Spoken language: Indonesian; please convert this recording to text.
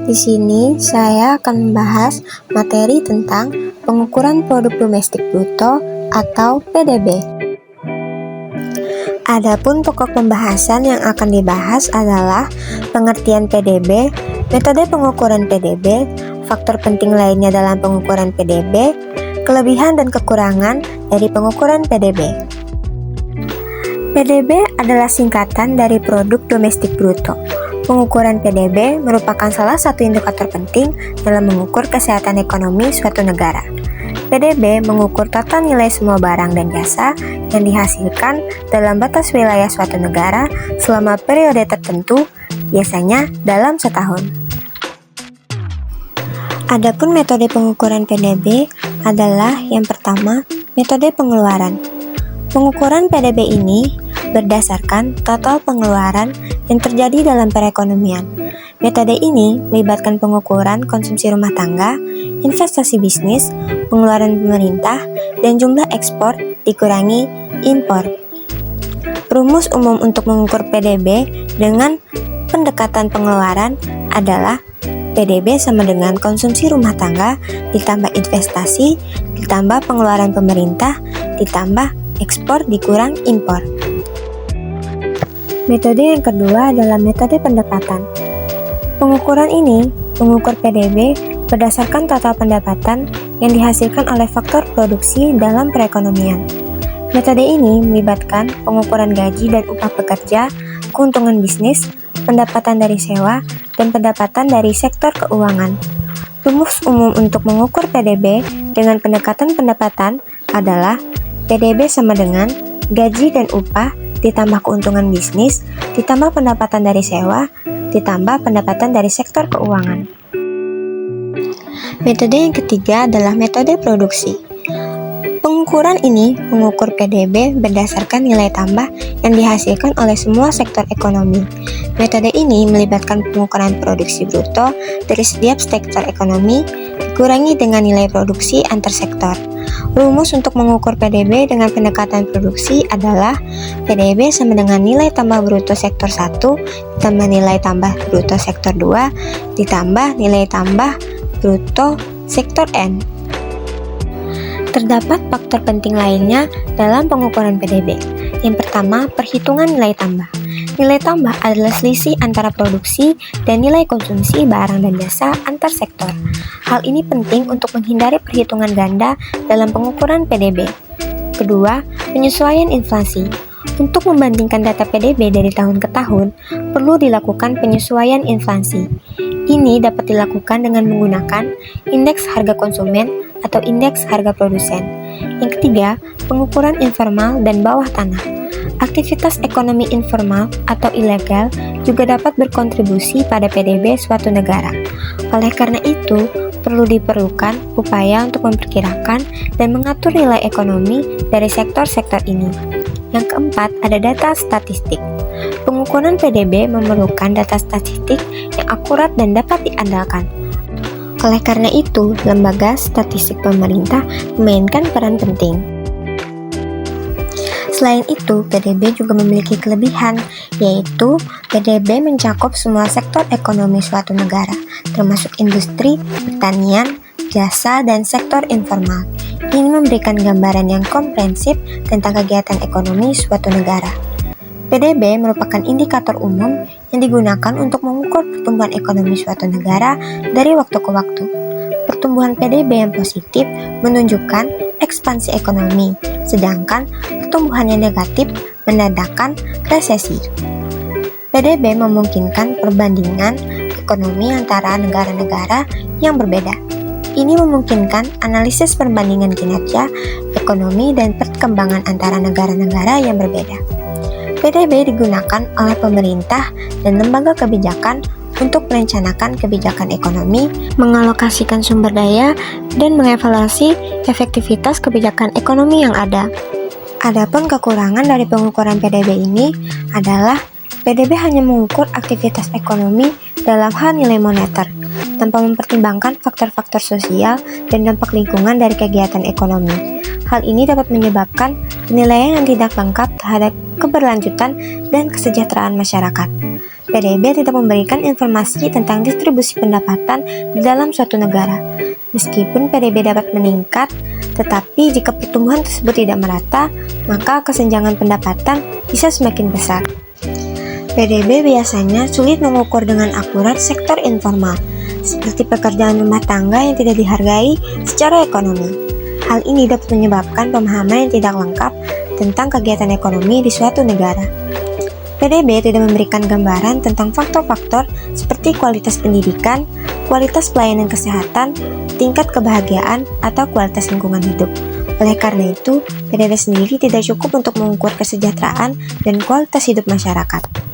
Di sini saya akan membahas materi tentang pengukuran produk domestik bruto atau PDB. Adapun pokok pembahasan yang akan dibahas adalah pengertian PDB, metode pengukuran PDB, faktor penting lainnya dalam pengukuran PDB, kelebihan dan kekurangan dari pengukuran PDB. PDB adalah singkatan dari produk domestik bruto. Pengukuran PDB merupakan salah satu indikator penting dalam mengukur kesehatan ekonomi suatu negara. PDB mengukur total nilai semua barang dan jasa yang dihasilkan dalam batas wilayah suatu negara selama periode tertentu, biasanya dalam setahun. Adapun metode pengukuran PDB adalah yang pertama, metode pengeluaran. Pengukuran PDB ini berdasarkan total pengeluaran yang terjadi dalam perekonomian. Metode ini melibatkan pengukuran konsumsi rumah tangga, investasi bisnis, pengeluaran pemerintah, dan jumlah ekspor dikurangi impor. Rumus umum untuk mengukur PDB dengan pendekatan pengeluaran adalah PDB sama dengan konsumsi rumah tangga ditambah investasi, ditambah pengeluaran pemerintah, ditambah ekspor dikurang impor. Metode yang kedua adalah metode pendapatan. Pengukuran ini mengukur PDB berdasarkan total pendapatan yang dihasilkan oleh faktor produksi dalam perekonomian. Metode ini melibatkan pengukuran gaji dan upah pekerja, keuntungan bisnis, pendapatan dari sewa, dan pendapatan dari sektor keuangan. Rumus umum untuk mengukur PDB dengan pendekatan pendapatan adalah PDB sama dengan gaji dan upah ditambah keuntungan bisnis, ditambah pendapatan dari sewa, ditambah pendapatan dari sektor keuangan. Metode yang ketiga adalah metode produksi. Pengukuran ini mengukur PDB berdasarkan nilai tambah yang dihasilkan oleh semua sektor ekonomi. Metode ini melibatkan pengukuran produksi bruto dari setiap sektor ekonomi dikurangi dengan nilai produksi antar sektor. Rumus untuk mengukur PDB dengan pendekatan produksi adalah PDB sama dengan nilai tambah bruto sektor 1 ditambah nilai tambah bruto sektor 2 ditambah nilai tambah bruto sektor N. Terdapat faktor penting lainnya dalam pengukuran PDB. Yang pertama, perhitungan nilai tambah. Nilai tambah adalah selisih antara produksi dan nilai konsumsi barang dan jasa antar sektor. Hal ini penting untuk menghindari perhitungan ganda dalam pengukuran PDB. Kedua, penyesuaian inflasi. Untuk membandingkan data PDB dari tahun ke tahun, perlu dilakukan penyesuaian inflasi. Ini dapat dilakukan dengan menggunakan indeks harga konsumen atau indeks harga produsen. Yang ketiga, pengukuran informal dan bawah tanah. Aktivitas ekonomi informal atau ilegal juga dapat berkontribusi pada PDB suatu negara. Oleh karena itu, diperlukan upaya untuk memperkirakan dan mengatur nilai ekonomi dari sektor-sektor ini. Yang keempat, ada data statistik. Pengukuran PDB memerlukan data statistik yang akurat dan dapat diandalkan. Oleh karena itu, lembaga statistik pemerintah memainkan peran penting. Selain itu, PDB juga memiliki kelebihan, yaitu PDB mencakup semua sektor ekonomi suatu negara, termasuk industri, pertanian, jasa, dan sektor informal. Ini memberikan gambaran yang komprehensif tentang kegiatan ekonomi suatu negara. PDB merupakan indikator umum yang digunakan untuk mengukur pertumbuhan ekonomi suatu negara dari waktu ke waktu. Pertumbuhan PDB yang positif menunjukkan ekspansi ekonomi, sedangkan pertumbuhan yang negatif menandakan resesi. PDB memungkinkan perbandingan ekonomi antara negara-negara yang berbeda. Ini memungkinkan analisis perbandingan kinerja ekonomi dan perkembangan antara negara-negara yang berbeda. PDB digunakan oleh pemerintah dan lembaga kebijakan untuk merencanakan kebijakan ekonomi, mengalokasikan sumber daya, dan mengevaluasi efektivitas kebijakan ekonomi yang ada. Adapun kekurangan dari pengukuran PDB ini adalah PDB hanya mengukur aktivitas ekonomi dalam hal nilai moneter, tanpa mempertimbangkan faktor-faktor sosial dan dampak lingkungan dari kegiatan ekonomi. Hal ini dapat menyebabkan penilaian yang tidak lengkap terhadap keberlanjutan dan kesejahteraan masyarakat. PDB tidak memberikan informasi tentang distribusi pendapatan di dalam suatu negara. Meskipun PDB dapat meningkat, tetapi jika pertumbuhan tersebut tidak merata, maka kesenjangan pendapatan bisa semakin besar. PDB biasanya sulit mengukur dengan akurat sektor informal, seperti pekerjaan rumah tangga yang tidak dihargai secara ekonomi. Hal ini dapat menyebabkan pemahaman yang tidak lengkap tentang kegiatan ekonomi di suatu negara. PDB tidak memberikan gambaran tentang faktor-faktor seperti kualitas pendidikan, kualitas pelayanan kesehatan, tingkat kebahagiaan, atau kualitas lingkungan hidup. Oleh karena itu, PDB sendiri tidak cukup untuk mengukur kesejahteraan dan kualitas hidup masyarakat.